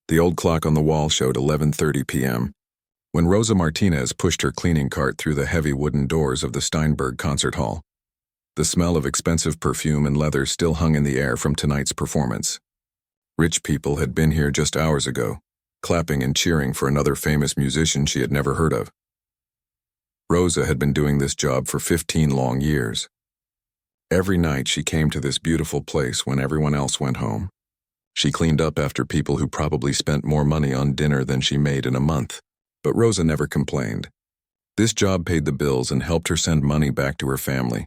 The old clock on the wall showed 11:30 p.m. when Rosa Martinez pushed her cleaning cart through the heavy wooden doors of the Steinberg concert hall. The smell of expensive perfume and leather still hung in the air from tonight's performance. Rich people had been here just hours ago, clapping and cheering for another famous musician she had never heard of. Rosa had been doing this job for 15 long years. Every night she came to this beautiful place when everyone else went home. She cleaned up after people who probably spent more money on dinner than she made in a month. But Rosa never complained. This job paid the bills and helped her send money back to her family.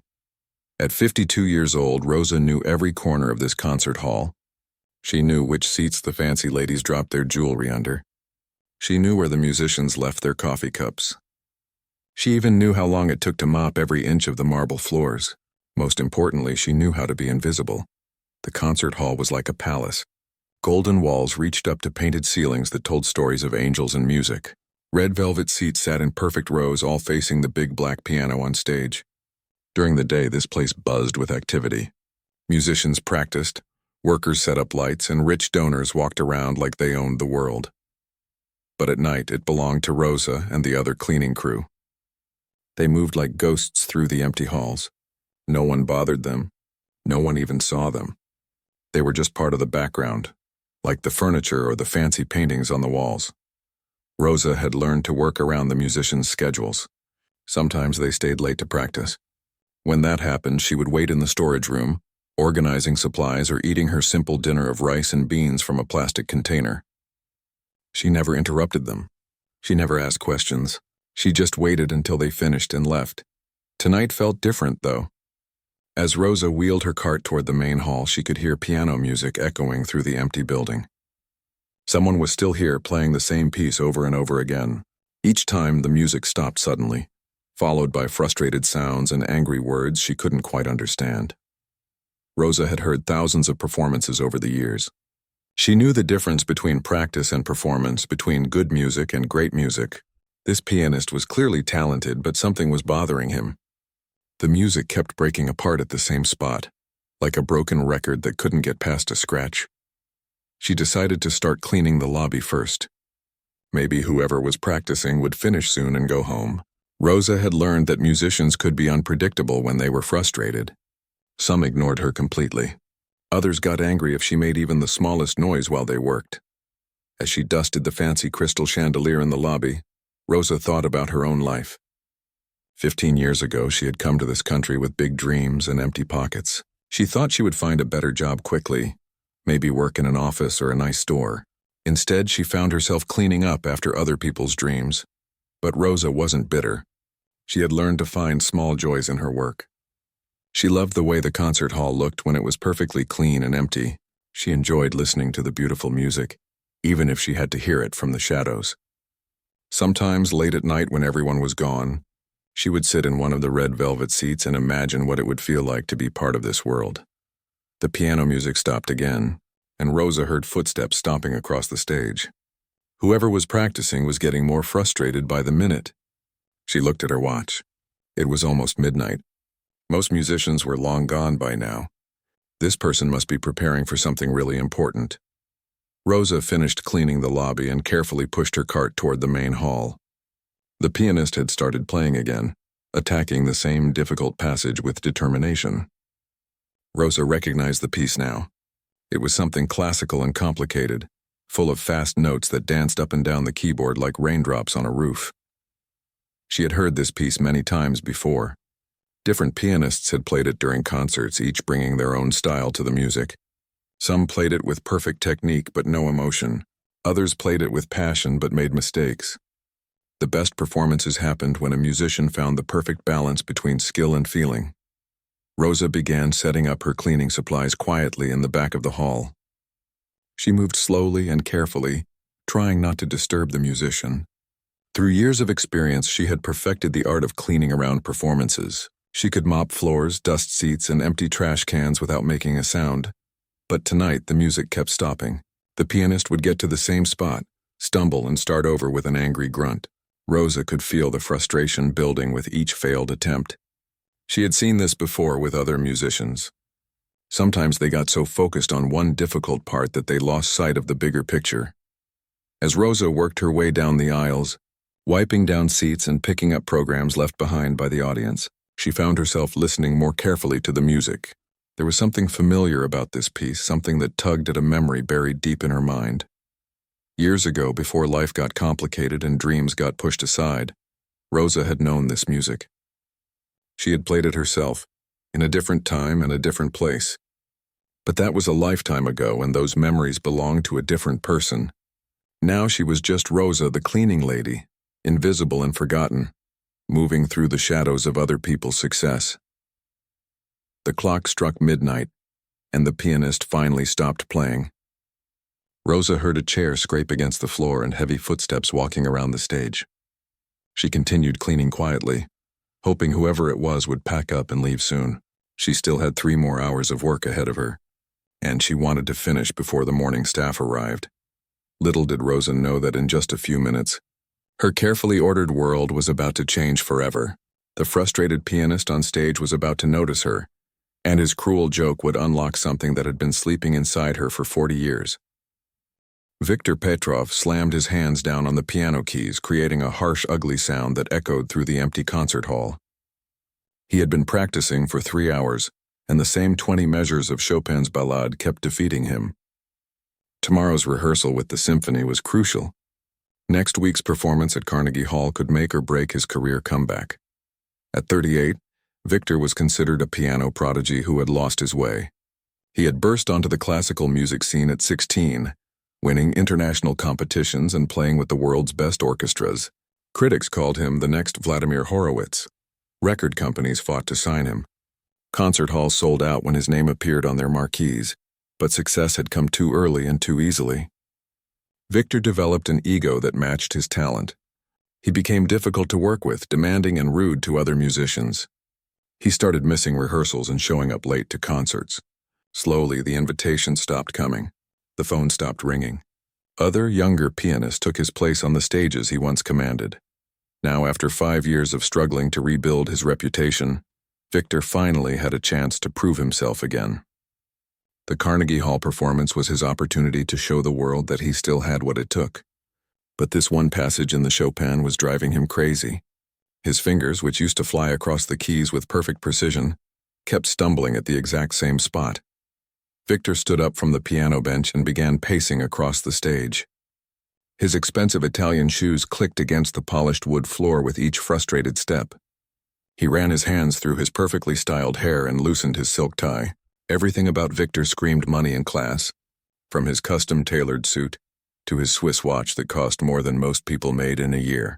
At 52 years old, Rosa knew every corner of this concert hall. She knew which seats the fancy ladies dropped their jewelry under. She knew where the musicians left their coffee cups. She even knew how long it took to mop every inch of the marble floors. Most importantly, she knew how to be invisible. The concert hall was like a palace. Golden walls reached up to painted ceilings that told stories of angels and music. Red velvet seats sat in perfect rows, all facing the big black piano on stage. During the day, this place buzzed with activity. Musicians practiced, workers set up lights, and rich donors walked around like they owned the world. But at night, it belonged to Rosa and the other cleaning crew. They moved like ghosts through the empty halls. No one bothered them. No one even saw them. They were just part of the background, like the furniture or the fancy paintings on the walls. Rosa had learned to work around the musicians' schedules. Sometimes they stayed late to practice. When that happened, she would wait in the storage room, organizing supplies or eating her simple dinner of rice and beans from a plastic container. She never interrupted them. She never asked questions. She just waited until they finished and left. Tonight felt different, though. As Rosa wheeled her cart toward the main hall, she could hear piano music echoing through the empty building. Someone was still here playing the same piece over and over again. Each time, the music stopped suddenly, followed by frustrated sounds and angry words she couldn't quite understand. Rosa had heard thousands of performances over the years. She knew the difference between practice and performance, between good music and great music. This pianist was clearly talented, but something was bothering him. The music kept breaking apart at the same spot, like a broken record that couldn't get past a scratch. She decided to start cleaning the lobby first. Maybe whoever was practicing would finish soon and go home. Rosa had learned that musicians could be unpredictable when they were frustrated. Some ignored her completely. Others got angry if she made even the smallest noise while they worked. As she dusted the fancy crystal chandelier in the lobby, Rosa thought about her own life. 15 years ago, she had come to this country with big dreams and empty pockets. She thought she would find a better job quickly, maybe work in an office or a nice store. Instead, she found herself cleaning up after other people's dreams. But Rosa wasn't bitter. She had learned to find small joys in her work. She loved the way the concert hall looked when it was perfectly clean and empty. She enjoyed listening to the beautiful music, even if she had to hear it from the shadows. Sometimes, late at night when everyone was gone, she would sit in one of the red velvet seats and imagine what it would feel like to be part of this world. The piano music stopped again, and Rosa heard footsteps stomping across the stage. Whoever was practicing was getting more frustrated by the minute. She looked at her watch. It was almost midnight. Most musicians were long gone by now. This person must be preparing for something really important. Rosa finished cleaning the lobby and carefully pushed her cart toward the main hall. The pianist had started playing again, attacking the same difficult passage with determination. Rosa recognized the piece now. It was something classical and complicated, full of fast notes that danced up and down the keyboard like raindrops on a roof. She had heard this piece many times before. Different pianists had played it during concerts, each bringing their own style to the music. Some played it with perfect technique but no emotion. Others played it with passion but made mistakes. The best performances happened when a musician found the perfect balance between skill and feeling. Rosa began setting up her cleaning supplies quietly in the back of the hall. She moved slowly and carefully, trying not to disturb the musician. Through years of experience, she had perfected the art of cleaning around performances. She could mop floors, dust seats, and empty trash cans without making a sound. But tonight, the music kept stopping. The pianist would get to the same spot, stumble, and start over with an angry grunt. Rosa could feel the frustration building with each failed attempt. She had seen this before with other musicians. Sometimes they got so focused on one difficult part that they lost sight of the bigger picture. As Rosa worked her way down the aisles, wiping down seats and picking up programs left behind by the audience, she found herself listening more carefully to the music. There was something familiar about this piece, something that tugged at a memory buried deep in her mind. Years ago, before life got complicated and dreams got pushed aside, Rosa had known this music. She had played it herself, in a different time and a different place. But that was a lifetime ago, and those memories belonged to a different person. Now she was just Rosa, the cleaning lady, invisible and forgotten, moving through the shadows of other people's success. The clock struck midnight, and the pianist finally stopped playing. Rosa heard a chair scrape against the floor and heavy footsteps walking around the stage. She continued cleaning quietly, hoping whoever it was would pack up and leave soon. She still had 3 more hours of work ahead of her, and she wanted to finish before the morning staff arrived. Little did Rosa know that in just a few minutes, her carefully ordered world was about to change forever. The frustrated pianist on stage was about to notice her, and his cruel joke would unlock something that had been sleeping inside her for 40 years. Viktor Petrov slammed his hands down on the piano keys, creating a harsh, ugly sound that echoed through the empty concert hall. He had been practicing for 3 hours, and the same 20 measures of Chopin's ballade kept defeating him. Tomorrow's rehearsal with the symphony was crucial. Next week's performance at Carnegie Hall could make or break his career comeback. At 38, Viktor was considered a piano prodigy who had lost his way. He had burst onto the classical music scene at 16, winning international competitions and playing with the world's best orchestras. Critics called him the next Vladimir Horowitz. Record companies fought to sign him. Concert halls sold out when his name appeared on their marquees, but success had come too early and too easily. Viktor developed an ego that matched his talent. He became difficult to work with, demanding and rude to other musicians. He started missing rehearsals and showing up late to concerts. Slowly, the invitations stopped coming. The phone stopped ringing. Other, younger pianists took his place on the stages he once commanded. Now, after 5 years of struggling to rebuild his reputation, Viktor finally had a chance to prove himself again. The Carnegie Hall performance was his opportunity to show the world that he still had what it took. But this one passage in the Chopin was driving him crazy. His fingers, which used to fly across the keys with perfect precision, kept stumbling at the exact same spot. Viktor stood up from the piano bench and began pacing across the stage. His expensive Italian shoes clicked against the polished wood floor with each frustrated step. He ran his hands through his perfectly styled hair and loosened his silk tie. Everything about Viktor screamed money and class, from his custom-tailored suit to his Swiss watch that cost more than most people made in a year.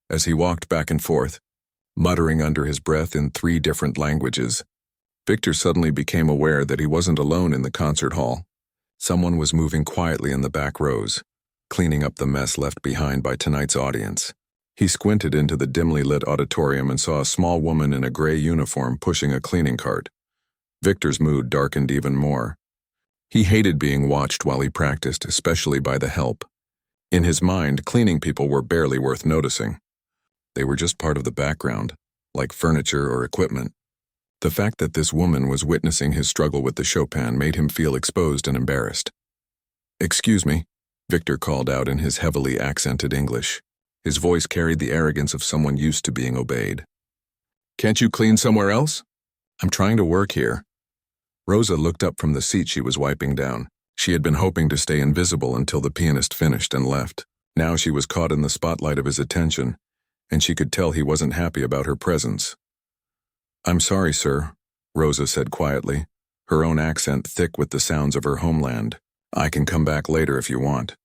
As he walked back and forth, muttering under his breath in 3 different languages, Viktor suddenly became aware that he wasn't alone in the concert hall. Someone was moving quietly in the back rows, cleaning up the mess left behind by tonight's audience. He squinted into the dimly lit auditorium and saw a small woman in a gray uniform pushing a cleaning cart. Viktor's mood darkened even more. He hated being watched while he practiced, especially by the help. In his mind, cleaning people were barely worth noticing. They were just part of the background, like furniture or equipment. The fact that this woman was witnessing his struggle with the Chopin made him feel exposed and embarrassed. "Excuse me," Viktor called out in his heavily accented English. His voice carried the arrogance of someone used to being obeyed. "Can't you clean somewhere else?" "I'm trying to work here." Rosa looked up from the seat she was wiping down. She had been hoping to stay invisible until the pianist finished and left. Now she was caught in the spotlight of his attention, and she could tell he wasn't happy about her presence. "I'm sorry, sir," Rosa said quietly, her own accent thick with the sounds of her homeland. "I can come back later if you want."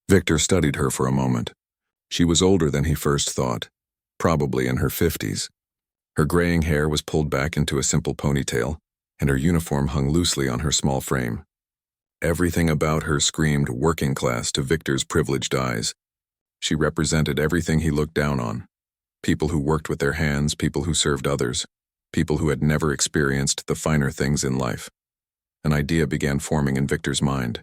Viktor studied her for a moment. She was older than he first thought, probably in her 50s. Her graying hair was pulled back into a simple ponytail, and her uniform hung loosely on her small frame. Everything about her screamed working class to Viktor's privileged eyes. She represented everything he looked down on. People who worked with their hands, people who served others, people who had never experienced the finer things in life. An idea began forming in Viktor's mind.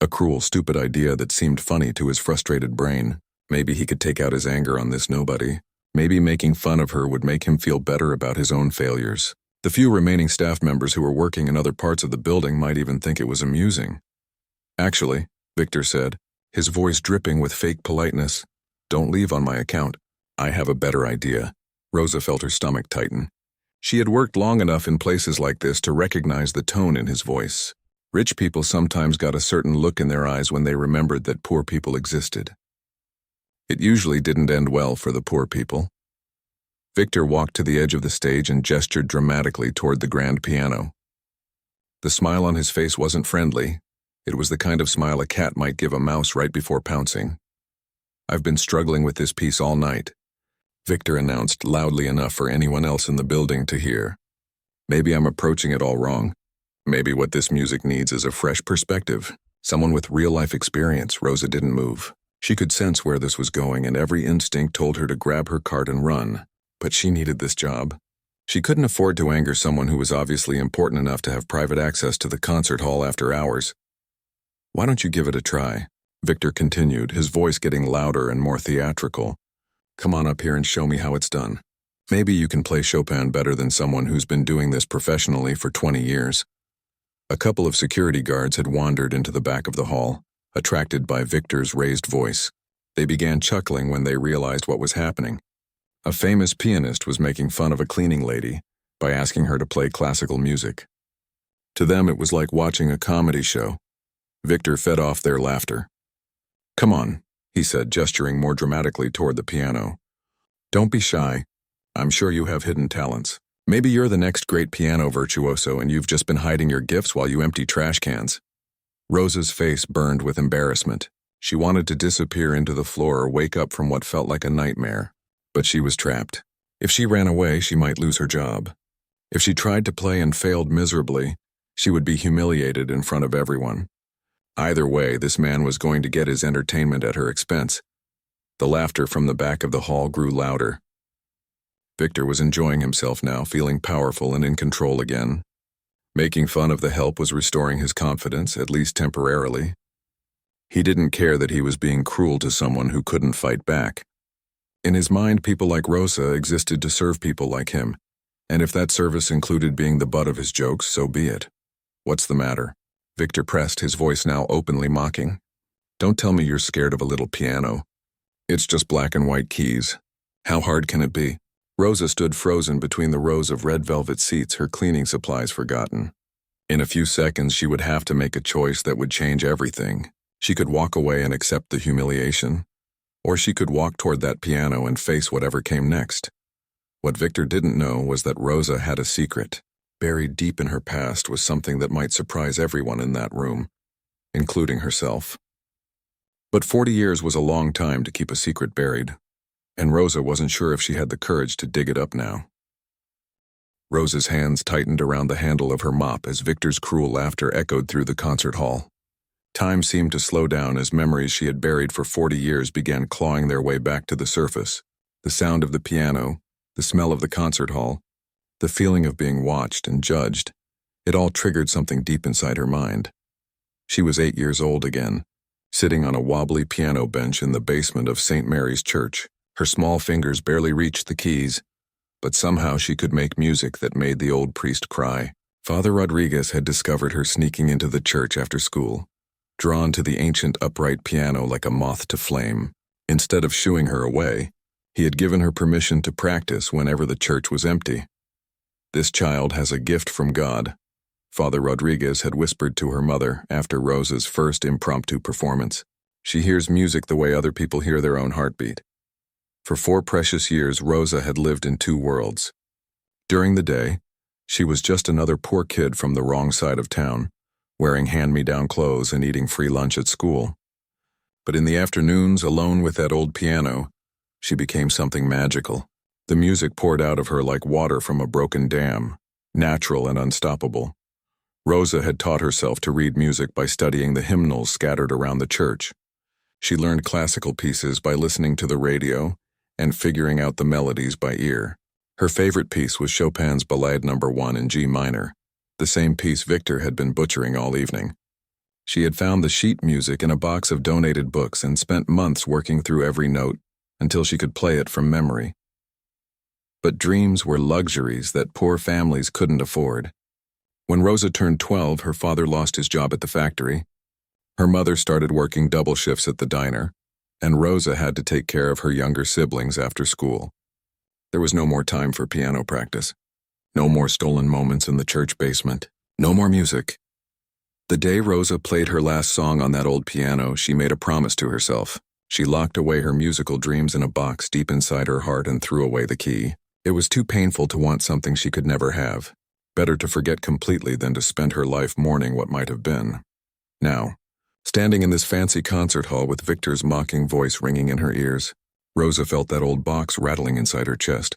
A cruel, stupid idea that seemed funny to his frustrated brain. Maybe he could take out his anger on this nobody. Maybe making fun of her would make him feel better about his own failures. The few remaining staff members who were working in other parts of the building might even think it was amusing. "Actually," Viktor said, his voice dripping with fake politeness. "Don't leave on my account. I have a better idea." Rosa felt her stomach tighten. She had worked long enough in places like this to recognize the tone in his voice. Rich people sometimes got a certain look in their eyes when they remembered that poor people existed. It usually didn't end well for the poor people. Victor walked to the edge of the stage and gestured dramatically toward the grand piano. The smile on his face wasn't friendly. It was the kind of smile a cat might give a mouse right before pouncing. "I've been struggling with this piece all night," Victor announced loudly enough for anyone else in the building to hear. "Maybe I'm approaching it all wrong. Maybe what this music needs is a fresh perspective. Someone with real-life experience." Rosa didn't move. She could sense where this was going, and every instinct told her to grab her cart and run. But she needed this job. She couldn't afford to anger someone who was obviously important enough to have private access to the concert hall after hours. "Why don't you give it a try?" Victor continued, his voice getting louder and more theatrical. "Come on up here and show me how it's done. Maybe you can play Chopin better than someone who's been doing this professionally for 20 years. A couple of security guards had wandered into the back of the hall, attracted by Victor's raised voice. They began chuckling when they realized what was happening. A famous pianist was making fun of a cleaning lady by asking her to play classical music. To them, it was like watching a comedy show. Victor fed off their laughter. "Come on," he said, gesturing more dramatically toward the piano. "Don't be shy. I'm sure you have hidden talents. Maybe you're the next great piano virtuoso and you've just been hiding your gifts while you empty trash cans." Rosa's face burned with embarrassment. She wanted to disappear into the floor or wake up from what felt like a nightmare. But she was trapped. If she ran away, she might lose her job. If she tried to play and failed miserably, she would be humiliated in front of everyone. Either way, this man was going to get his entertainment at her expense. The laughter from the back of the hall grew louder. Victor was enjoying himself now, feeling powerful and in control again. Making fun of the help was restoring his confidence, at least temporarily. He didn't care that he was being cruel to someone who couldn't fight back. In his mind, people like Rosa existed to serve people like him, and if that service included being the butt of his jokes, so be it. "What's the matter?" Victor pressed, his voice now openly mocking. "Don't tell me you're scared of a little piano. It's just black and white keys. How hard can it be?" Rosa stood frozen between the rows of red velvet seats, her cleaning supplies forgotten. In a few seconds, she would have to make a choice that would change everything. She could walk away and accept the humiliation, or she could walk toward that piano and face whatever came next. What Victor didn't know was that Rosa had a secret. Buried deep in her past was something that might surprise everyone in that room, including herself. But 40 years was a long time to keep a secret buried, and Rosa wasn't sure if she had the courage to dig it up now. Rosa's hands tightened around the handle of her mop as Victor's cruel laughter echoed through the concert hall. Time seemed to slow down as memories she had buried for 40 years began clawing their way back to the surface. The sound of the piano, the smell of the concert hall, the feeling of being watched and judged, it all triggered something deep inside her mind. She was 8 years old again, sitting on a wobbly piano bench in the basement of St. Mary's Church. Her small fingers barely reached the keys, but somehow she could make music that made the old priest cry. Father Rodriguez had discovered her sneaking into the church after school, drawn to the ancient upright piano like a moth to flame. Instead of shooing her away, he had given her permission to practice whenever the church was empty. "This child has a gift from God," Father Rodriguez had whispered to her mother after Rosa's first impromptu performance. "She hears music the way other people hear their own heartbeat." For 4 precious years, Rosa had lived in 2 worlds. During the day, she was just another poor kid from the wrong side of town, wearing hand-me-down clothes and eating free lunch at school. But in the afternoons, alone with that old piano, she became something magical. The music poured out of her like water from a broken dam, natural and unstoppable. Rosa had taught herself to read music by studying the hymnals scattered around the church. She learned classical pieces by listening to the radio and figuring out the melodies by ear. Her favorite piece was Chopin's Ballade No. 1 in G minor, the same piece Victor had been butchering all evening. She had found the sheet music in a box of donated books and spent months working through every note until she could play it from memory. But dreams were luxuries that poor families couldn't afford. When Rosa turned 12, her father lost his job at the factory. Her mother started working double shifts at the diner, and Rosa had to take care of her younger siblings after school. There was no more time for piano practice. No more stolen moments in the church basement. No more music. The day Rosa played her last song on that old piano, she made a promise to herself. She locked away her musical dreams in a box deep inside her heart and threw away the key. It was too painful to want something she could never have. Better to forget completely than to spend her life mourning what might have been. Now, standing in this fancy concert hall with Victor's mocking voice ringing in her ears, Rosa felt that old box rattling inside her chest.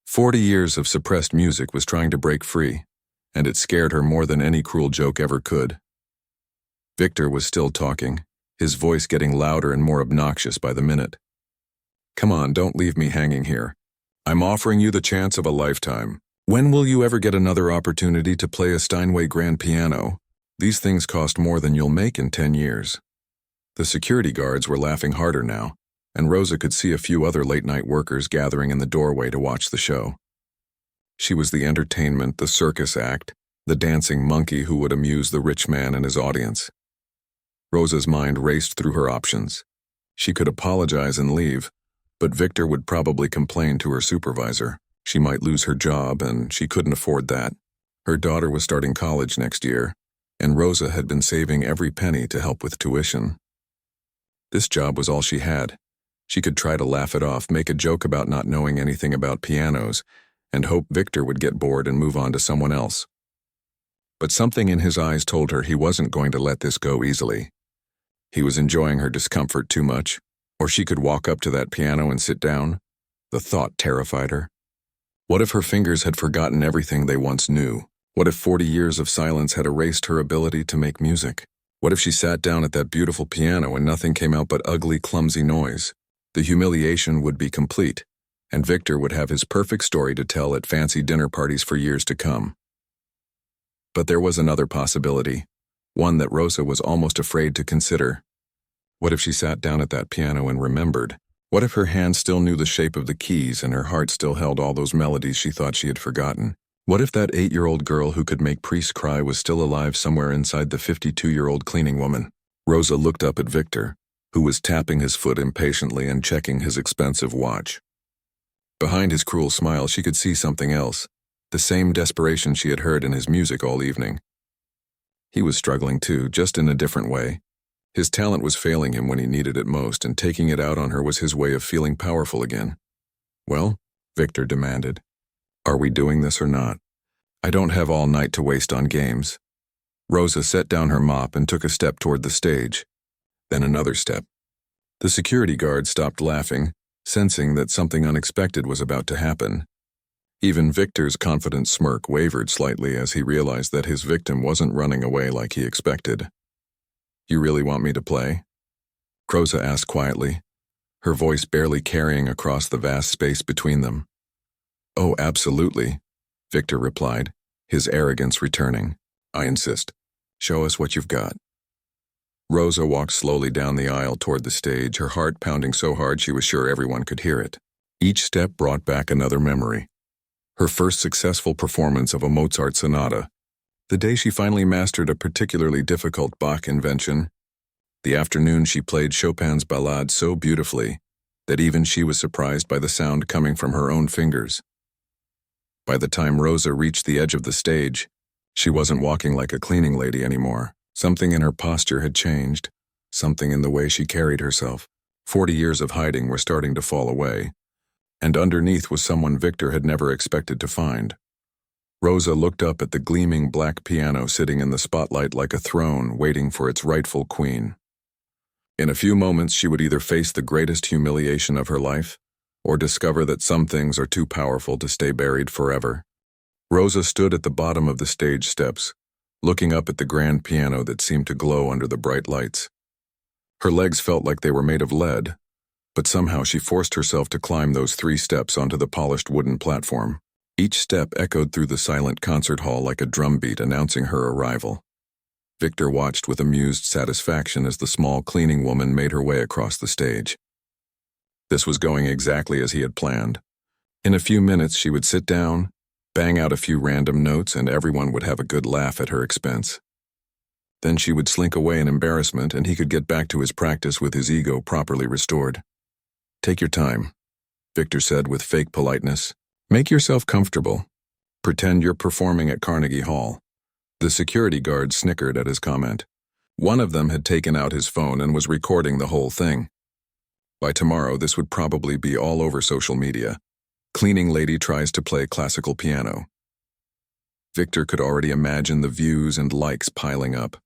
40 years of suppressed music was trying to break free, and it scared her more than any cruel joke ever could. Victor was still talking, his voice getting louder and more obnoxious by the minute. "Come on, don't leave me hanging here. I'm offering you the chance of a lifetime. When will you ever get another opportunity to play a Steinway grand piano? These things cost more than you'll make in 10 years. The security guards were laughing harder now, and Rosa could see a few other late-night workers gathering in the doorway to watch the show. She was the entertainment, the circus act, the dancing monkey who would amuse the rich man and his audience. Rosa's mind raced through her options. She could apologize and leave, but Victor would probably complain to her supervisor. She might lose her job, and she couldn't afford that. Her daughter was starting college next year, and Rosa had been saving every penny to help with tuition. This job was all she had. She could try to laugh it off, make a joke about not knowing anything about pianos, and hope Victor would get bored and move on to someone else. But something in his eyes told her he wasn't going to let this go easily. He was enjoying her discomfort too much, or she could walk up to that piano and sit down. The thought terrified her. What if her fingers had forgotten everything they once knew? What if 40 years of silence had erased her ability to make music? What if she sat down at that beautiful piano and nothing came out but ugly, clumsy noise? The humiliation would be complete, and Victor would have his perfect story to tell at fancy dinner parties for years to come. But there was another possibility, one that Rosa was almost afraid to consider. What if she sat down at that piano and remembered? What if her hand still knew the shape of the keys and her heart still held all those melodies she thought she had forgotten? What if that 8-year-old girl who could make priests cry was still alive somewhere inside the 52-year-old cleaning woman? Rosa looked up at Victor, who was tapping his foot impatiently and checking his expensive watch. Behind his cruel smile, she could see something else, the same desperation she had heard in his music all evening. He was struggling too, just in a different way. His talent was failing him when he needed it most, and taking it out on her was his way of feeling powerful again. "Well," Victor demanded, "are we doing this or not? I don't have all night to waste on games." Rosa set down her mop and took a step toward the stage, then another step. The security guard stopped laughing, sensing that something unexpected was about to happen. Even Victor's confident smirk wavered slightly as he realized that his victim wasn't running away like he expected. "You really want me to play?" Rosa asked quietly, her voice barely carrying across the vast space between them. "Oh, absolutely," Victor replied, his arrogance returning. "I insist. Show us what you've got." Rosa walked slowly down the aisle toward the stage, her heart pounding so hard she was sure everyone could hear it. Each step brought back another memory. Her first successful performance of a Mozart sonata, the day she finally mastered a particularly difficult Bach invention, the afternoon she played Chopin's ballade so beautifully that even she was surprised by the sound coming from her own fingers. By the time Rosa reached the edge of the stage, she wasn't walking like a cleaning lady anymore. Something in her posture had changed, something in the way she carried herself. 40 years of hiding were starting to fall away, and underneath was someone Victor had never expected to find. Rosa looked up at the gleaming black piano sitting in the spotlight like a throne waiting for its rightful queen. In a few moments she would either face the greatest humiliation of her life or discover that some things are too powerful to stay buried forever. Rosa stood at the bottom of the stage steps, looking up at the grand piano that seemed to glow under the bright lights. Her legs felt like they were made of lead, but somehow she forced herself to climb those 3 steps onto the polished wooden platform. Each step echoed through the silent concert hall like a drumbeat announcing her arrival. Victor watched with amused satisfaction as the small cleaning woman made her way across the stage. This was going exactly as he had planned. In a few minutes she would sit down, bang out a few random notes, and everyone would have a good laugh at her expense. Then she would slink away in embarrassment and he could get back to his practice with his ego properly restored. "Take your time," Victor said with fake politeness. "Make yourself comfortable. Pretend you're performing at Carnegie Hall." The security guard snickered at his comment. One of them had taken out his phone and was recording the whole thing. By tomorrow, this would probably be all over social media. Cleaning lady tries to play classical piano. Victor could already imagine the views and likes piling up.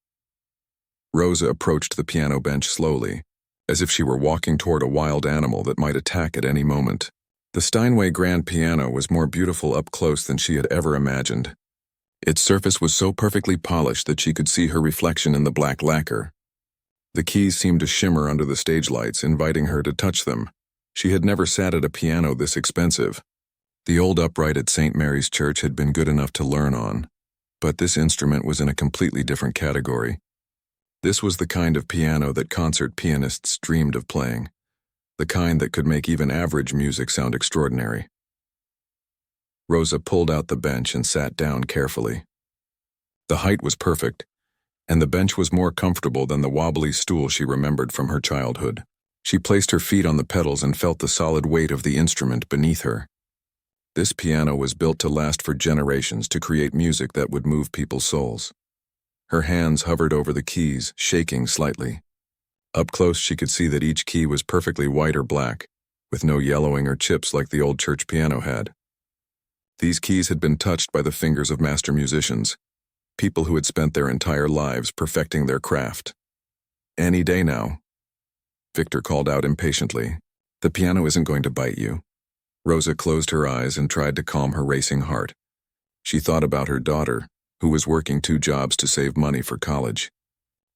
Rosa approached the piano bench slowly, as if she were walking toward a wild animal that might attack at any moment. The Steinway grand piano was more beautiful up close than she had ever imagined. Its surface was so perfectly polished that she could see her reflection in the black lacquer. The keys seemed to shimmer under the stage lights, inviting her to touch them. She had never sat at a piano this expensive. The old upright at St. Mary's Church had been good enough to learn on, but this instrument was in a completely different category. This was the kind of piano that concert pianists dreamed of playing, the kind that could make even average music sound extraordinary. Rosa pulled out the bench and sat down carefully. The height was perfect, and the bench was more comfortable than the wobbly stool she remembered from her childhood. She placed her feet on the pedals and felt the solid weight of the instrument beneath her. This piano was built to last for generations, to create music that would move people's souls. Her hands hovered over the keys, shaking slightly. Up close, she could see that each key was perfectly white or black, with no yellowing or chips like the old church piano had. These keys had been touched by the fingers of master musicians, people who had spent their entire lives perfecting their craft. "Any day now," Victor called out impatiently. "The piano isn't going to bite you." Rosa closed her eyes and tried to calm her racing heart. She thought about her daughter, who was working 2 jobs to save money for college.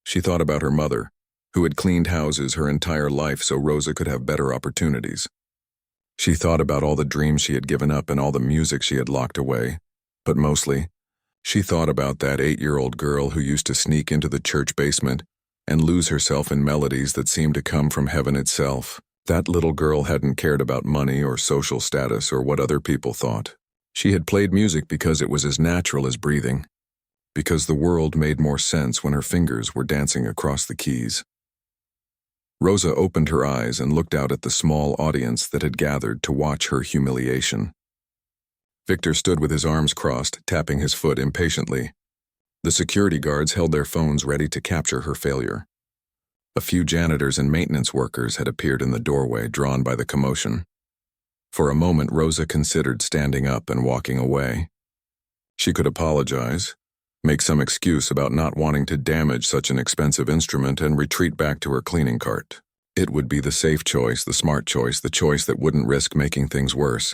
She thought about her mother, who had cleaned houses her entire life so Rosa could have better opportunities. She thought about all the dreams she had given up and all the music she had locked away, but mostly, she thought about that 8-year-old girl who used to sneak into the church basement and lose herself in melodies that seemed to come from heaven itself. That little girl hadn't cared about money or social status or what other people thought. She had played music because it was as natural as breathing, because the world made more sense when her fingers were dancing across the keys. Rosa opened her eyes and looked out at the small audience that had gathered to watch her humiliation. Victor stood with his arms crossed, tapping his foot impatiently. The security guards held their phones ready to capture her failure. A few janitors and maintenance workers had appeared in the doorway, drawn by the commotion. For a moment, Rosa considered standing up and walking away. She could apologize, make some excuse about not wanting to damage such an expensive instrument, and retreat back to her cleaning cart. It would be the safe choice, the smart choice, the choice that wouldn't risk making things worse.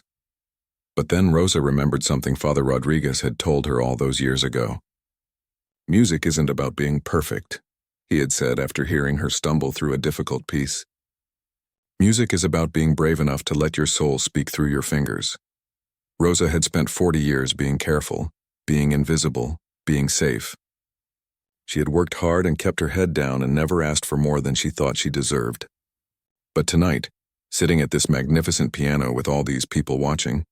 But then Rosa remembered something Father Rodriguez had told her all those years ago. "Music isn't about being perfect," he had said after hearing her stumble through a difficult piece. "Music is about being brave enough to let your soul speak through your fingers." Rosa had spent 40 years being careful, being invisible, being safe. She had worked hard and kept her head down and never asked for more than she thought she deserved. But tonight, sitting at this magnificent piano with all these people watching,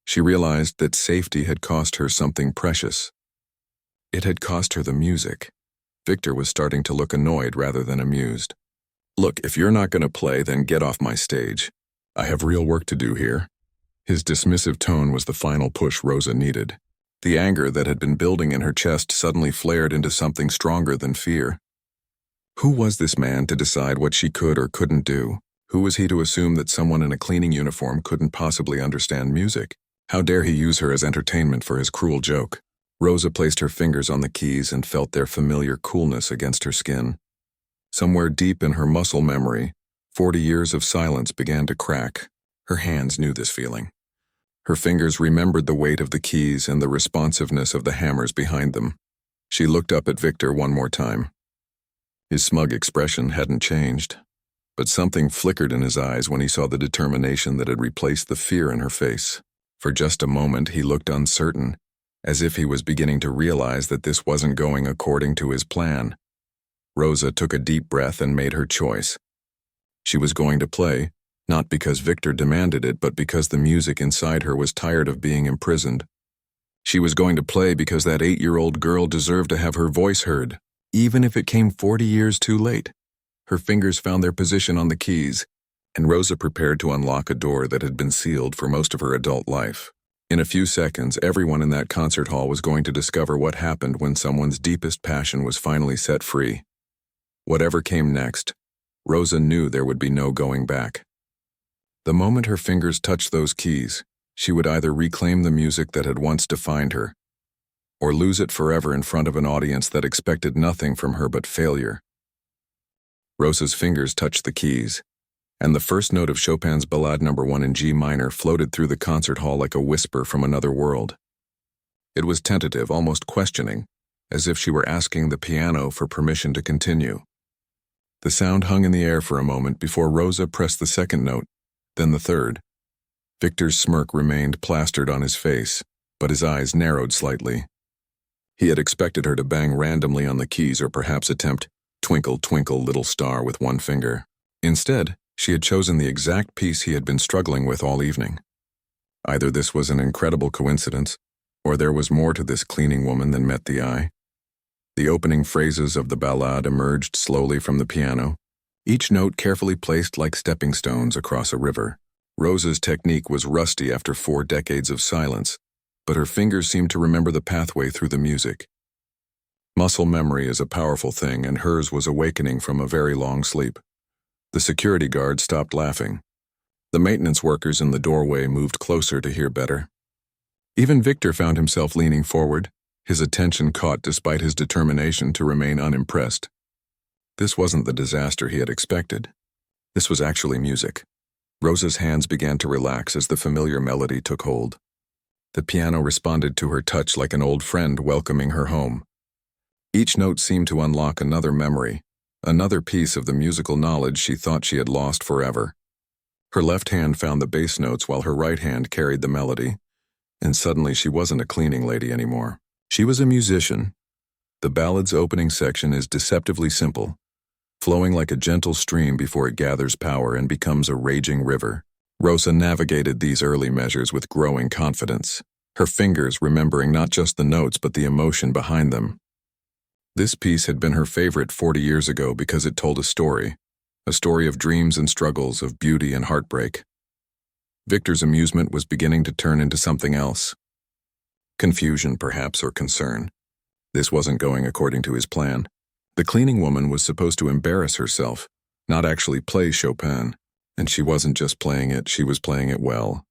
she realized that safety had cost her something precious. It had cost her the music. Victor was starting to look annoyed rather than amused. "Look, if you're not going to play, then get off my stage. I have real work to do here." His dismissive tone was the final push Rosa needed. The anger that had been building in her chest suddenly flared into something stronger than fear. Who was this man to decide what she could or couldn't do? Who was he to assume that someone in a cleaning uniform couldn't possibly understand music? How dare he use her as entertainment for his cruel joke? Rosa placed her fingers on the keys and felt their familiar coolness against her skin. Somewhere deep in her muscle memory, 40 years of silence began to crack. Her hands knew this feeling. Her fingers remembered the weight of the keys and the responsiveness of the hammers behind them. She looked up at Victor one more time. His smug expression hadn't changed, but something flickered in his eyes when he saw the determination that had replaced the fear in her face. For just a moment, he looked uncertain, as if he was beginning to realize that this wasn't going according to his plan. Rosa took a deep breath and made her choice. She was going to play, not because Victor demanded it, but because the music inside her was tired of being imprisoned. She was going to play because that 8-year-old girl deserved to have her voice heard. even if it came 40 years too late. Her fingers found their position on the keys, and Rosa prepared to unlock a door that had been sealed for most of her adult life. In a few seconds, everyone in that concert hall was going to discover what happened when someone's deepest passion was finally set free. Whatever came next, Rosa knew there would be no going back. The moment her fingers touched those keys, she would either reclaim the music that had once defined her, or lose it forever in front of an audience that expected nothing from her but failure. Rosa's fingers touched the keys, and the first note of Chopin's Ballade No. 1 in G minor floated through the concert hall like a whisper from another world. It was tentative, almost questioning, as if she were asking the piano for permission to continue. The sound hung in the air for a moment before Rosa pressed the second note, then the third. Victor's smirk remained plastered on his face, but his eyes narrowed slightly. He had expected her to bang randomly on the keys or perhaps attempt "Twinkle, Twinkle, Little Star" with one finger. Instead, she had chosen the exact piece he had been struggling with all evening. Either this was an incredible coincidence, or there was more to this cleaning woman than met the eye. The opening phrases of the ballade emerged slowly from the piano, each note carefully placed like stepping stones across a river. Rosa's technique was rusty after 4 decades of silence, but her fingers seemed to remember the pathway through the music. Muscle memory is a powerful thing, and hers was awakening from a very long sleep. The security guard stopped laughing. The maintenance workers in the doorway moved closer to hear better. Even Victor found himself leaning forward, his attention caught despite his determination to remain unimpressed. This wasn't the disaster he had expected. This was actually music. Rosa's hands began to relax as the familiar melody took hold. The piano responded to her touch like an old friend welcoming her home. Each note seemed to unlock another memory, another piece of the musical knowledge she thought she had lost forever. Her left hand found the bass notes while her right hand carried the melody, and suddenly she wasn't a cleaning lady anymore. She was a musician. The ballad's opening section is deceptively simple, flowing like a gentle stream before it gathers power and becomes a raging river. Rosa navigated these early measures with growing confidence, her fingers remembering not just the notes but the emotion behind them. This piece had been her favorite 40 years ago because it told a story of dreams and struggles, of beauty and heartbreak. Victor's amusement was beginning to turn into something else. Confusion, perhaps, or concern. This wasn't going according to his plan. The cleaning woman was supposed to embarrass herself, not actually play Chopin, and she wasn't just playing it, she was playing it well.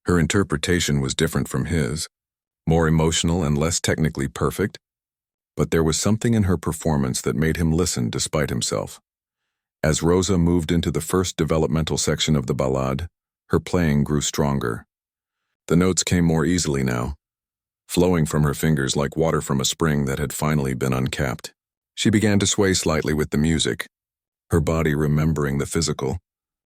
Her interpretation was different from his, more emotional and less technically perfect, but there was something in her performance that made him listen despite himself. As Rosa moved into the first developmental section of the ballade, her playing grew stronger. The notes came more easily now, flowing from her fingers like water from a spring that had finally been uncapped. She began to sway slightly with the music, her body remembering the physical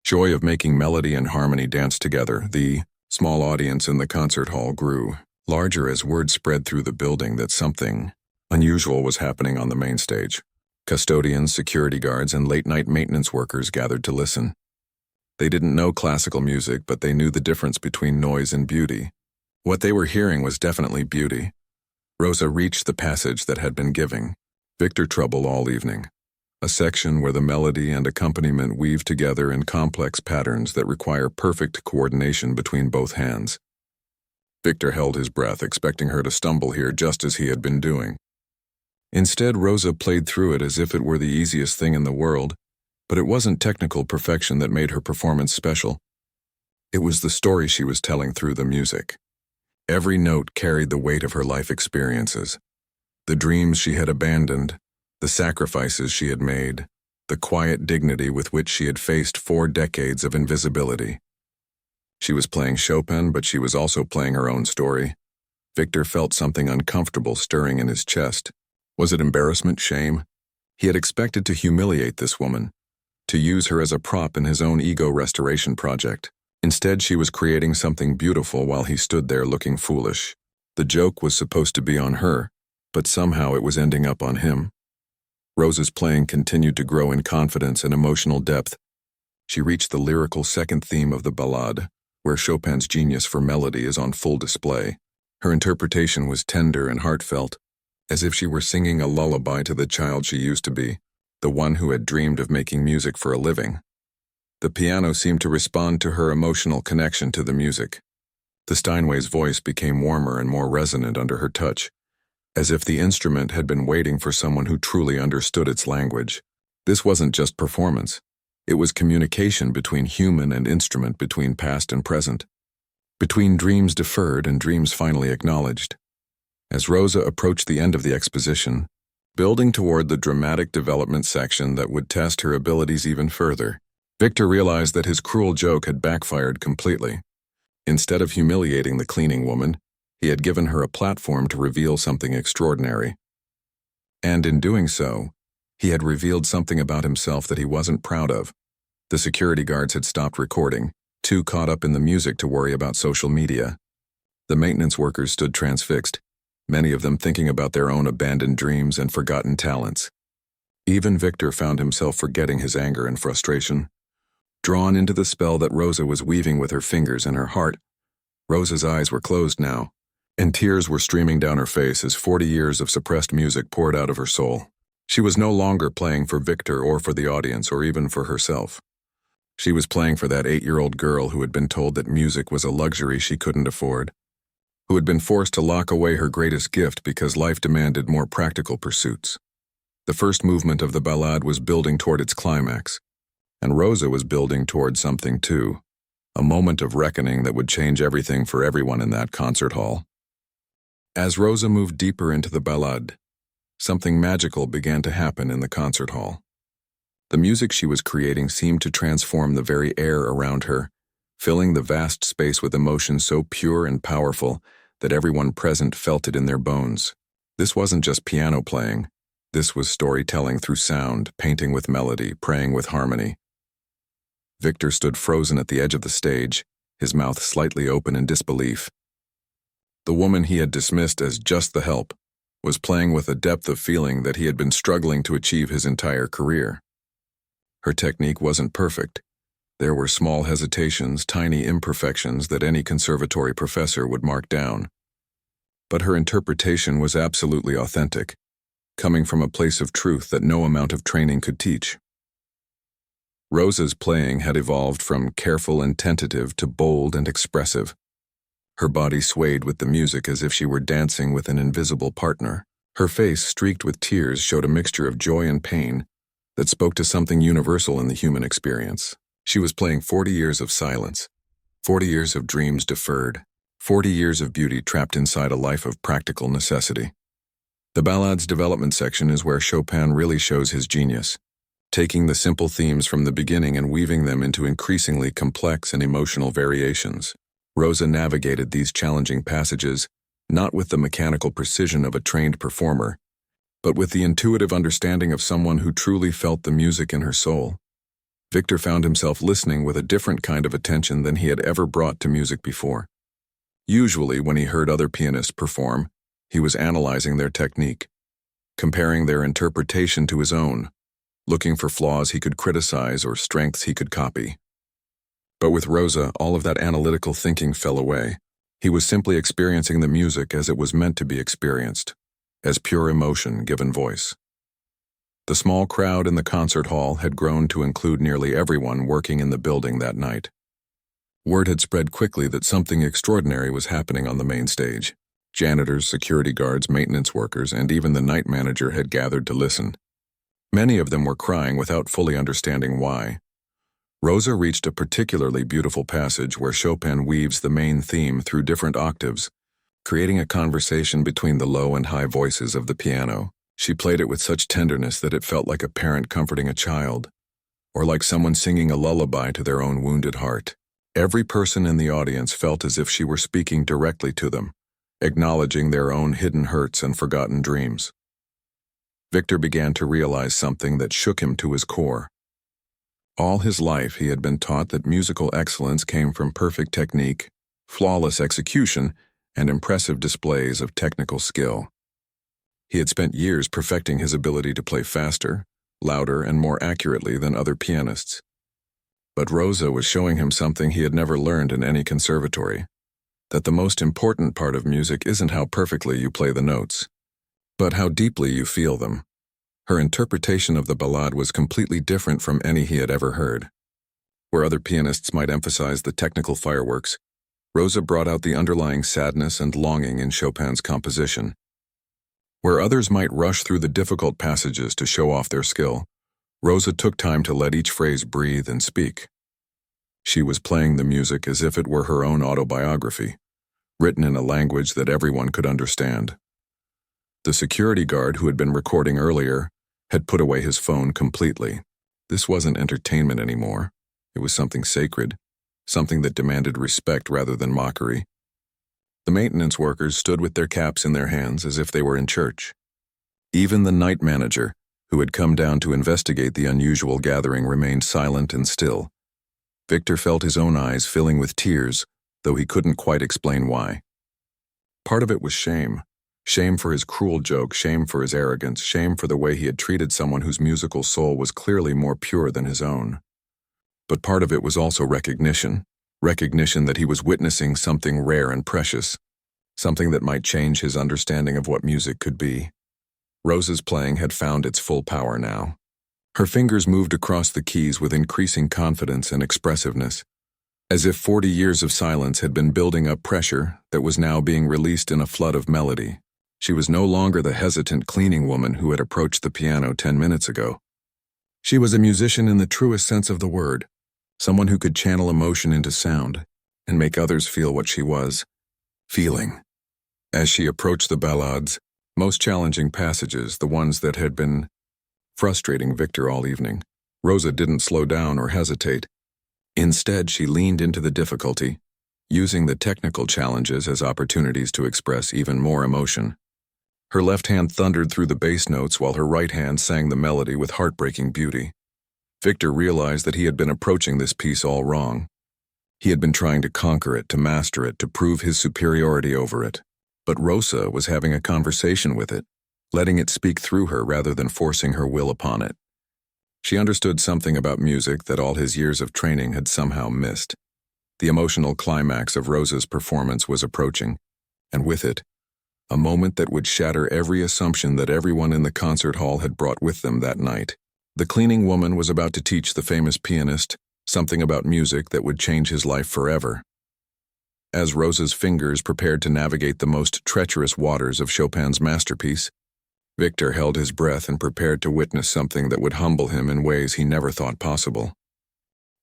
joy of making melody and harmony dance together. The small audience in the concert hall grew larger as word spread through the building that something unusual was happening on the main stage. Custodians, security guards, and late-night maintenance workers gathered to listen. They didn't know classical music, but they knew the difference between noise and beauty. What they were hearing was definitely beauty. Rosa reached the passage that had been giving Victor trouble all evening, a section where the melody and accompaniment weave together in complex patterns that require perfect coordination between both hands. Victor held his breath, expecting her to stumble here just as he had been doing. Instead, Rosa played through it as if it were the easiest thing in the world, but it wasn't technical perfection that made her performance special. It was the story she was telling through the music. Every note carried the weight of her life experiences, the dreams she had abandoned, the sacrifices she had made, the quiet dignity with which she had faced 4 decades of invisibility. She was playing Chopin, but she was also playing her own story. Victor felt something uncomfortable stirring in his chest. Was it embarrassment, shame? He had expected to humiliate this woman, to use her as a prop in his own ego restoration project. Instead, she was creating something beautiful while he stood there looking foolish. The joke was supposed to be on her, but somehow it was ending up on him. Rosa's playing continued to grow in confidence and emotional depth. She reached the lyrical second theme of the ballade, where Chopin's genius for melody is on full display. Her interpretation was tender and heartfelt, as if she were singing a lullaby to the child she used to be, the one who had dreamed of making music for a living. The piano seemed to respond to her emotional connection to the music. The Steinway's voice became warmer and more resonant under her touch, as if the instrument had been waiting for someone who truly understood its language. This wasn't just performance. It was communication between human and instrument, between past and present, between dreams deferred and dreams finally acknowledged. As Rosa approached the end of the exposition, building toward the dramatic development section that would test her abilities even further, Victor realized that his cruel joke had backfired completely. Instead of humiliating the cleaning woman, he had given her a platform to reveal something extraordinary. And in doing so, he had revealed something about himself that he wasn't proud of. The security guards had stopped recording, too caught up in the music to worry about social media. The maintenance workers stood transfixed, many of them thinking about their own abandoned dreams and forgotten talents. Even Victor found himself forgetting his anger and frustration. Drawn into the spell that Rosa was weaving with her fingers and her heart, Rosa's eyes were closed now, and tears were streaming down her face as 40 years of suppressed music poured out of her soul. She was no longer playing for Victor or for the audience or even for herself. She was playing for that 8-year-old girl who had been told that music was a luxury she couldn't afford, who had been forced to lock away her greatest gift because life demanded more practical pursuits. The first movement of the ballade was building toward its climax, and Rosa was building toward something too, a moment of reckoning that would change everything for everyone in that concert hall. As Rosa moved deeper into the ballade, something magical began to happen in the concert hall. The music she was creating seemed to transform the very air around her, filling the vast space with emotion so pure and powerful that everyone present felt it in their bones. This wasn't just piano playing. This was storytelling through sound, painting with melody, praying with harmony. Victor stood frozen at the edge of the stage, his mouth slightly open in disbelief. The woman he had dismissed as just the help was playing with a depth of feeling that he had been struggling to achieve his entire career. Her technique wasn't perfect. There were small hesitations, tiny imperfections that any conservatory professor would mark down. But her interpretation was absolutely authentic, coming from a place of truth that no amount of training could teach. Rosa's playing had evolved from careful and tentative to bold and expressive. Her body swayed with the music as if she were dancing with an invisible partner. Her face, streaked with tears, showed a mixture of joy and pain that spoke to something universal in the human experience. She was playing 40 years of silence, 40 years of dreams deferred, 40 years of beauty trapped inside a life of practical necessity. The ballade's development section is where Chopin really shows his genius, taking the simple themes from the beginning and weaving them into increasingly complex and emotional variations. Rosa navigated these challenging passages not with the mechanical precision of a trained performer, but with the intuitive understanding of someone who truly felt the music in her soul. Victor found himself listening with a different kind of attention than he had ever brought to music before. Usually, when he heard other pianists perform, he was analyzing their technique, comparing their interpretation to his own, looking for flaws he could criticize or strengths he could copy. But with Rosa, all of that analytical thinking fell away. He was simply experiencing the music as it was meant to be experienced, as pure emotion given voice. The small crowd in the concert hall had grown to include nearly everyone working in the building that night. Word had spread quickly that something extraordinary was happening on the main stage. Janitors, security guards, maintenance workers, and even the night manager had gathered to listen. Many of them were crying without fully understanding why. Rosa reached a particularly beautiful passage where Chopin weaves the main theme through different octaves, creating a conversation between the low and high voices of the piano. She played it with such tenderness that it felt like a parent comforting a child, or like someone singing a lullaby to their own wounded heart. Every person in the audience felt as if she were speaking directly to them, acknowledging their own hidden hurts and forgotten dreams. Victor began to realize something that shook him to his core. All his life he had been taught that musical excellence came from perfect technique, flawless execution, and impressive displays of technical skill. He had spent years perfecting his ability to play faster, louder, and more accurately than other pianists. But Rosa was showing him something he had never learned in any conservatory, that the most important part of music isn't how perfectly you play the notes. but how deeply you feel them. Her interpretation of the ballade was completely different from any he had ever heard. Where other pianists might emphasize the technical fireworks, Rosa brought out the underlying sadness and longing in Chopin's composition. Where others might rush through the difficult passages to show off their skill, Rosa took time to let each phrase breathe and speak. She was playing the music as if it were her own autobiography, written in a language that everyone could understand. The security guard who had been recording earlier had put away his phone completely. This wasn't entertainment anymore. It was something sacred, something that demanded respect rather than mockery. The maintenance workers stood with their caps in their hands as if they were in church. Even the night manager, who had come down to investigate the unusual gathering, remained silent and still. Victor felt his own eyes filling with tears, though he couldn't quite explain why. Part of it was shame. Shame for his cruel joke, shame for his arrogance, shame for the way he had treated someone whose musical soul was clearly more pure than his own. But part of it was also recognition that he was witnessing something rare and precious, something that might change his understanding of what music could be. Rosa's playing had found its full power now. Her fingers moved across the keys with increasing confidence and expressiveness, as if 40 years of silence had been building up pressure that was now being released in a flood of melody. She was no longer the hesitant cleaning woman who had approached the piano 10 minutes ago. She was a musician in the truest sense of the word, someone who could channel emotion into sound and make others feel what she was feeling. As she approached the ballades, most challenging passages, the ones that had been frustrating Victor all evening, Rosa didn't slow down or hesitate. Instead, she leaned into the difficulty, using the technical challenges as opportunities to express even more emotion. Her left hand thundered through the bass notes while her right hand sang the melody with heartbreaking beauty. Victor realized that he had been approaching this piece all wrong. He had been trying to conquer it, to master it, to prove his superiority over it. But Rosa was having a conversation with it, letting it speak through her rather than forcing her will upon it. She understood something about music that all his years of training had somehow missed. The emotional climax of Rosa's performance was approaching, and with it, a moment that would shatter every assumption that everyone in the concert hall had brought with them that night. The cleaning woman was about to teach the famous pianist something about music that would change his life forever. As Rosa's fingers prepared to navigate the most treacherous waters of Chopin's masterpiece, Victor held his breath and prepared to witness something that would humble him in ways he never thought possible.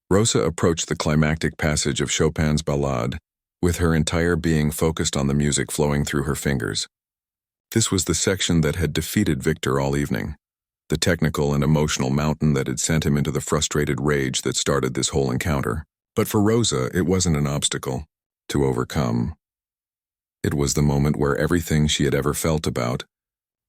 Rosa approached the climactic passage of Chopin's ballade, with her entire being focused on the music flowing through her fingers. This was the section that had defeated Victor all evening, the technical and emotional mountain that had sent him into the frustrated rage that started this whole encounter. But for Rosa, it wasn't an obstacle to overcome. It was the moment where everything she had ever felt about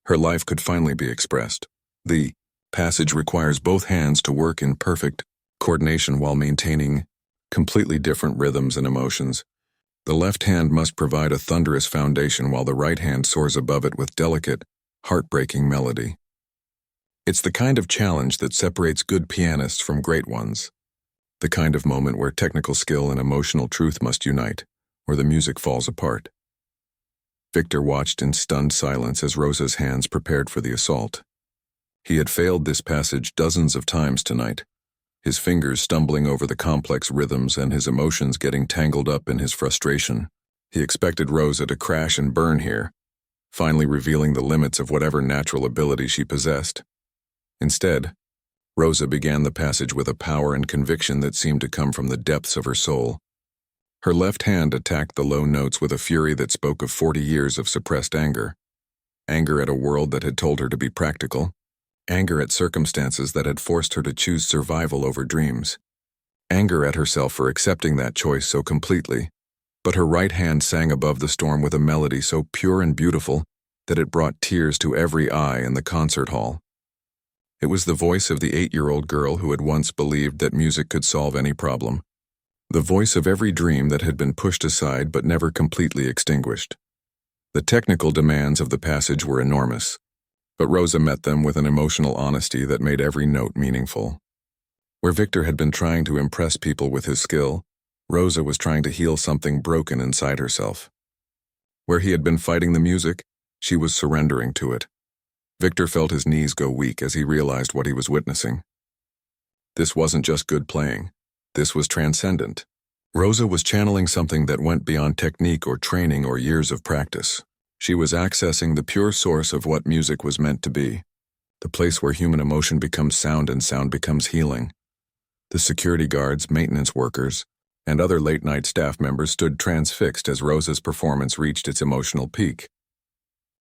her life could finally be expressed. The passage requires both hands to work in perfect coordination while maintaining completely different rhythms and emotions. The left hand must provide a thunderous foundation while the right hand soars above it with delicate, heartbreaking melody. It's the kind of challenge that separates good pianists from great ones. The kind of moment where technical skill and emotional truth must unite, or the music falls apart. Victor watched in stunned silence as Rosa's hands prepared for the assault. He had failed this passage dozens of times tonight, his fingers stumbling over the complex rhythms and his emotions getting tangled up in his frustration. He expected Rosa to crash and burn here, finally revealing the limits of whatever natural ability she possessed. Instead, Rosa began the passage with a power and conviction that seemed to come from the depths of her soul. Her left hand attacked the low notes with a fury that spoke of 40 years of suppressed anger. Anger at a world that had told her to be practical. Anger at circumstances that had forced her to choose survival over dreams. Anger at herself for accepting that choice so completely. But her right hand sang above the storm with a melody so pure and beautiful that it brought tears to every eye in the concert hall. It was the voice of the 8-year-old girl who had once believed that music could solve any problem. The voice of every dream that had been pushed aside but never completely extinguished. The technical demands of the passage were enormous, but Rosa met them with an emotional honesty that made every note meaningful. Where Victor had been trying to impress people with his skill, Rosa was trying to heal something broken inside herself. Where he had been fighting the music, she was surrendering to it, Victor felt his knees go weak as he realized what he was witnessing. This wasn't just good playing. This was transcendent. Rosa was channeling something that went beyond technique or training or years of practice. She was accessing the pure source of what music was meant to be, the place where human emotion becomes sound and sound becomes healing. The security guards, maintenance workers, and other late-night staff members stood transfixed as Rosa's performance reached its emotional peak.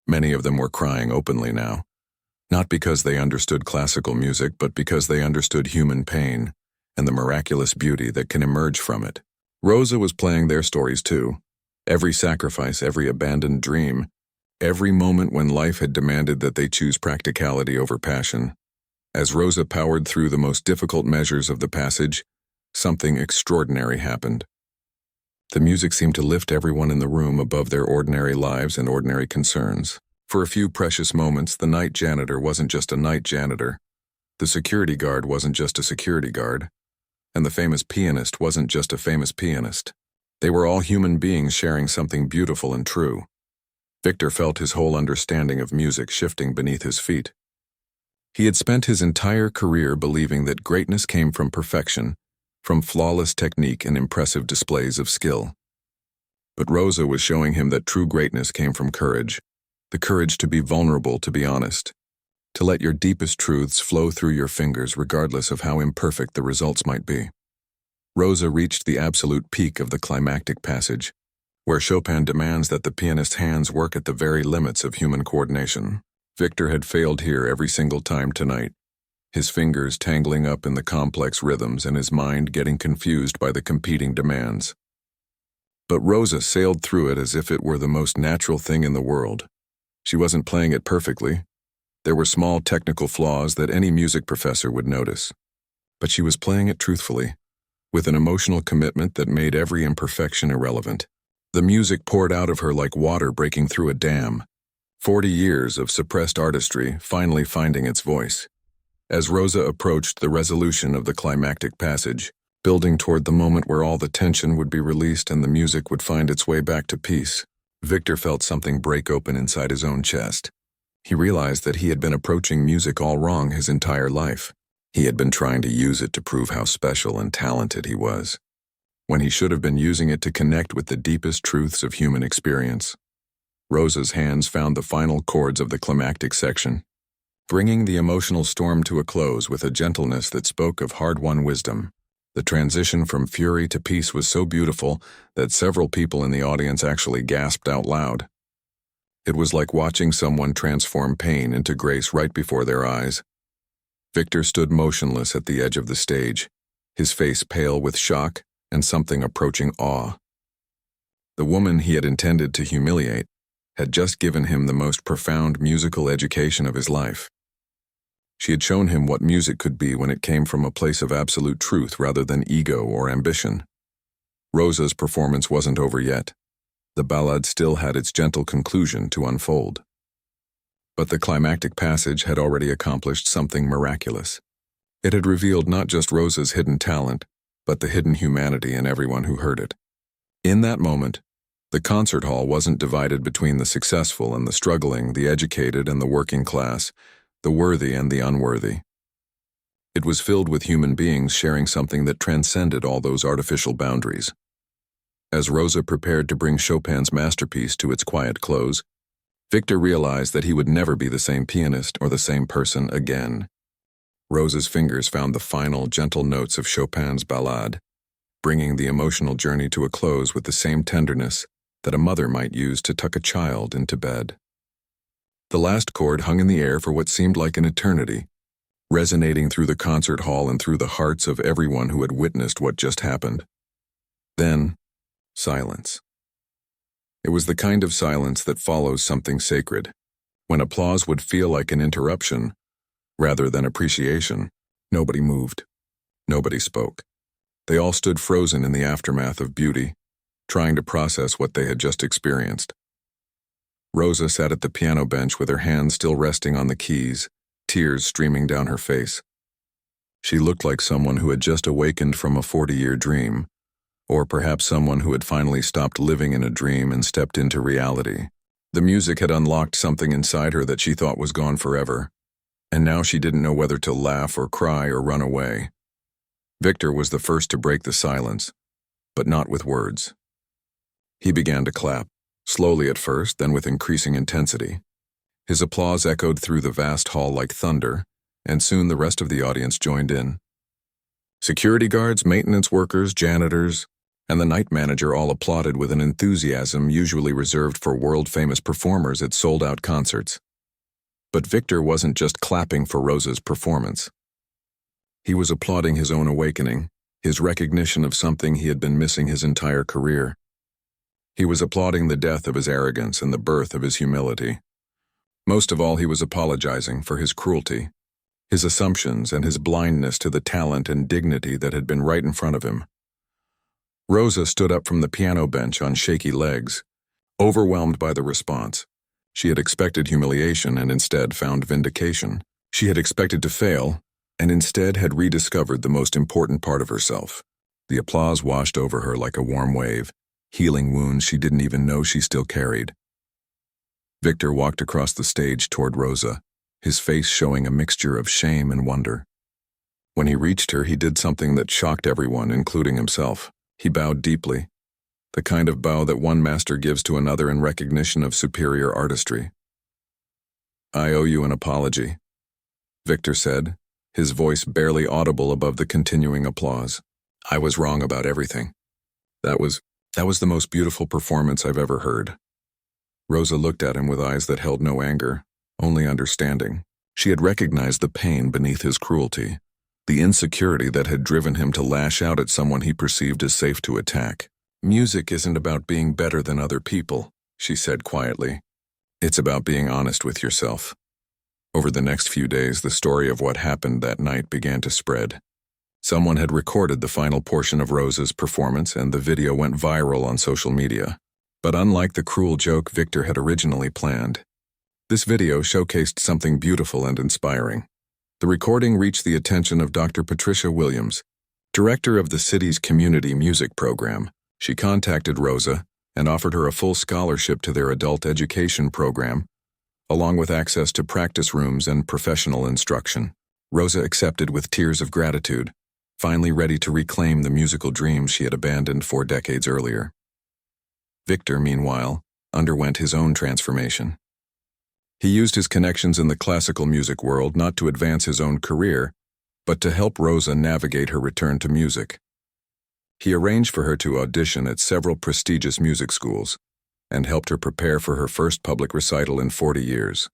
Many of them were crying openly now, not because they understood classical music, but because they understood human pain and the miraculous beauty that can emerge from it. Rosa was playing their stories too. Every sacrifice, every abandoned dream, every moment when life had demanded that they choose practicality over passion. As Rosa powered through the most difficult measures of the passage, something extraordinary happened. The music seemed to lift everyone in the room above their ordinary lives and ordinary concerns. For a few precious moments, the night janitor wasn't just a night janitor. The security guard wasn't just a security guard. And the famous pianist wasn't just a famous pianist. They were all human beings sharing something beautiful and true. Victor felt his whole understanding of music shifting beneath his feet. He had spent his entire career believing that greatness came from perfection, from flawless technique and impressive displays of skill. But Rosa was showing him that true greatness came from courage, the courage to be vulnerable, to be honest, to let your deepest truths flow through your fingers regardless of how imperfect the results might be. Rosa reached the absolute peak of the climactic passage, where Chopin demands that the pianist's hands work at the very limits of human coordination. Victor had failed here every single time tonight, his fingers tangling up in the complex rhythms and his mind getting confused by the competing demands. But Rosa sailed through it as if it were the most natural thing in the world. She wasn't playing it perfectly. There were small technical flaws that any music professor would notice. But she was playing it truthfully, with an emotional commitment that made every imperfection irrelevant. The music poured out of her like water breaking through a dam, 40 years of suppressed artistry finally finding its voice. As Rosa approached the resolution of the climactic passage, building toward the moment where all the tension would be released and the music would find its way back to peace, Victor felt something break open inside his own chest. He realized that he had been approaching music all wrong his entire life. He had been trying to use it to prove how special and talented he was, when he should have been using it to connect with the deepest truths of human experience. Rosa's hands found the final chords of the climactic section, bringing the emotional storm to a close with a gentleness that spoke of hard-won wisdom. The transition from fury to peace was so beautiful that several people in the audience actually gasped out loud. It was like watching someone transform pain into grace right before their eyes. Victor stood motionless at the edge of the stage, his face pale with shock and something approaching awe. The woman he had intended to humiliate had just given him the most profound musical education of his life. She had shown him what music could be when it came from a place of absolute truth rather than ego or ambition. Rosa's performance wasn't over yet. The ballad still had its gentle conclusion to unfold. But the climactic passage had already accomplished something miraculous. It had revealed not just Rosa's hidden talent, but the hidden humanity in everyone who heard it. In that moment, the concert hall wasn't divided between the successful and the struggling, the educated and the working class, the worthy and the unworthy. It was filled with human beings sharing something that transcended all those artificial boundaries. As Rosa prepared to bring Chopin's masterpiece to its quiet close, Victor realized that he would never be the same pianist or the same person again. Rosa's fingers found the final, gentle notes of Chopin's ballade, bringing the emotional journey to a close with the same tenderness that a mother might use to tuck a child into bed. The last chord hung in the air for what seemed like an eternity, resonating through the concert hall and through the hearts of everyone who had witnessed what just happened. Then, silence. It was the kind of silence that follows something sacred, when applause would feel like an interruption, rather than appreciation. Nobody moved. Nobody spoke. They all stood frozen in the aftermath of beauty, trying to process what they had just experienced. Rosa sat at the piano bench with her hands still resting on the keys, tears streaming down her face. She looked like someone who had just awakened from a 40-year dream, or perhaps someone who had finally stopped living in a dream and stepped into reality. The music had unlocked something inside her that she thought was gone forever, and now she didn't know whether to laugh or cry or run away. Victor was the first to break the silence, but not with words. He began to clap, slowly at first, then with increasing intensity. His applause echoed through the vast hall like thunder, and soon the rest of the audience joined in. Security guards, maintenance workers, janitors, and the night manager all applauded with an enthusiasm usually reserved for world-famous performers at sold-out concerts. But Victor wasn't just clapping for Rosa's performance. He was applauding his own awakening, his recognition of something he had been missing his entire career. He was applauding the death of his arrogance and the birth of his humility. Most of all, he was apologizing for his cruelty, his assumptions, and his blindness to the talent and dignity that had been right in front of him. Rosa stood up from the piano bench on shaky legs, overwhelmed by the response. She had expected humiliation and instead found vindication. She had expected to fail and instead had rediscovered the most important part of herself. The applause washed over her like a warm wave, healing wounds she didn't even know she still carried. Victor walked across the stage toward Rosa, his face showing a mixture of shame and wonder. When he reached her, he did something that shocked everyone, including himself. He bowed deeply, the kind of bow that one master gives to another in recognition of superior artistry. "I owe you an apology," Victor said, his voice barely audible above the continuing applause. "I was wrong about everything. That was the most beautiful performance I've ever heard." Rosa looked at him with eyes that held no anger, only understanding. She had recognized the pain beneath his cruelty, the insecurity that had driven him to lash out at someone he perceived as safe to attack. "Music isn't about being better than other people," she said quietly. "It's about being honest with yourself." Over the next few days, the story of what happened that night began to spread. Someone had recorded the final portion of Rosa's performance, and the video went viral on social media. But unlike the cruel joke Victor had originally planned, this video showcased something beautiful and inspiring. The recording reached the attention of Dr. Patricia Williams, director of the city's community music program. She contacted Rosa and offered her a full scholarship to their adult education program, along with access to practice rooms and professional instruction. Rosa accepted with tears of gratitude, finally ready to reclaim the musical dreams she had abandoned 4 decades earlier. Victor, meanwhile, underwent his own transformation. He used his connections in the classical music world not to advance his own career, but to help Rosa navigate her return to music. He arranged for her to audition at several prestigious music schools and helped her prepare for her first public recital in 40 years.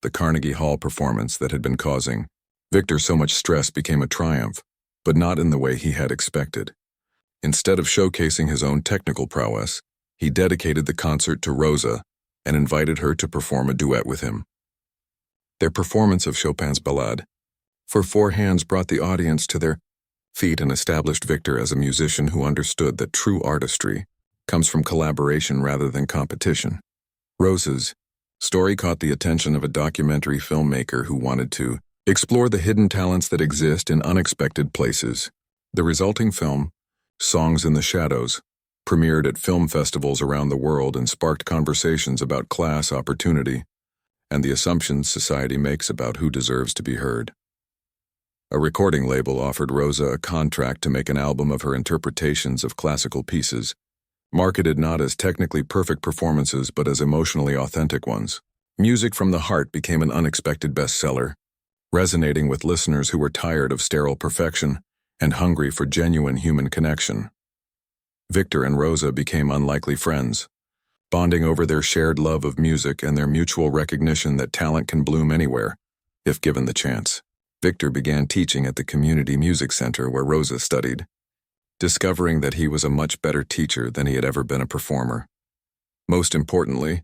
The Carnegie Hall performance that had been causing Victor so much stress became a triumph, but not in the way he had expected. Instead of showcasing his own technical prowess, he dedicated the concert to Rosa and invited her to perform a duet with him. Their performance of Chopin's Ballade for 4 hands brought the audience to their feet and established Victor as a musician who understood that true artistry comes from collaboration rather than competition. Rosa's story caught the attention of a documentary filmmaker who wanted to explore the hidden talents that exist in unexpected places. The resulting film, Songs in the Shadows, premiered at film festivals around the world and sparked conversations about class, opportunity, and the assumptions society makes about who deserves to be heard. A recording label offered Rosa a contract to make an album of her interpretations of classical pieces, marketed not as technically perfect performances but as emotionally authentic ones. Music from the Heart became an unexpected bestseller, resonating with listeners who were tired of sterile perfection and hungry for genuine human connection. Victor and Rosa became unlikely friends, bonding over their shared love of music and their mutual recognition that talent can bloom anywhere, if given the chance. Victor began teaching at the community music center where Rosa studied, discovering that he was a much better teacher than he had ever been a performer. Most importantly,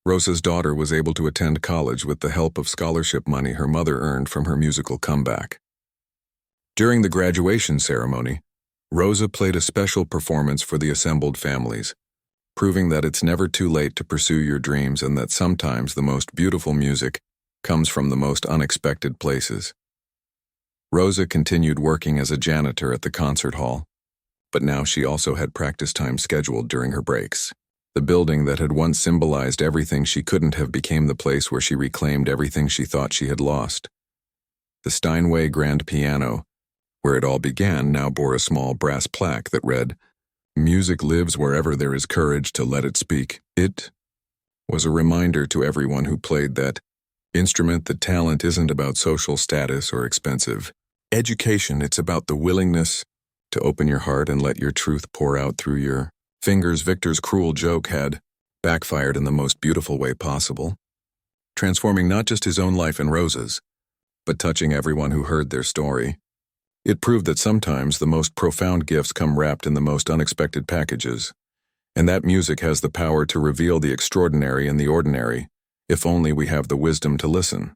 Rosa's daughter was able to attend college with the help of scholarship money her mother earned from her musical comeback. During the graduation ceremony, Rosa played a special performance for the assembled families, proving that it's never too late to pursue your dreams and that sometimes the most beautiful music comes from the most unexpected places. Rosa continued working as a janitor at the concert hall, but now she also had practice time scheduled during her breaks. The building that had once symbolized everything she couldn't have became the place where she reclaimed everything she thought she had lost. The Steinway grand piano, where it all began, now bore a small brass plaque that read, "Music lives wherever there is courage to let it speak." It was a reminder to everyone who played that instrument that talent isn't about social status or expensive education, it's about the willingness to open your heart and let your truth pour out through your fingers. Victor's cruel joke had backfired in the most beautiful way possible, transforming not just his own life and Rose's, but touching everyone who heard their story. It proved that sometimes the most profound gifts come wrapped in the most unexpected packages, and that music has the power to reveal the extraordinary in the ordinary, if only we have the wisdom to listen.